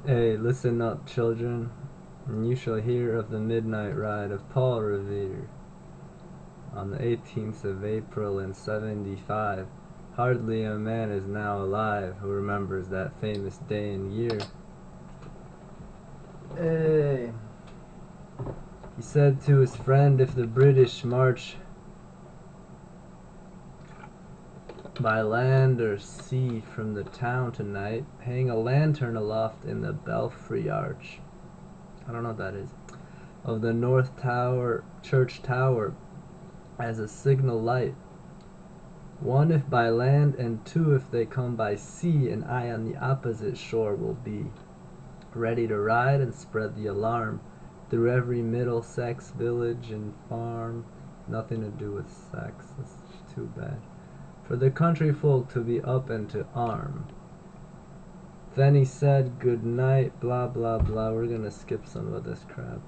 Hey, listen up, children, and you shall hear of the midnight ride of Paul Revere. On the 18th of April in 75, hardly a man is now alive who remembers that famous day and year. Hey, he said to his friend, if the British march by land or sea from the town tonight, hang a lantern aloft in the belfry arch. I don't know what that is. Of the North Tower, Church Tower, as a signal light. One if by land, and two if they come by sea, and I on the opposite shore will be, ready to ride and spread the alarm through every Middlesex village and farm. Nothing to do with sex, that's too bad. For the country folk to be up and to arm. Then he said good night, blah blah blah. We're gonna skip some of this crap.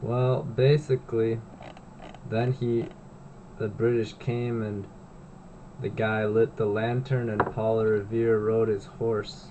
Well, basically, then the British came and the guy lit the lantern and Paul Revere rode his horse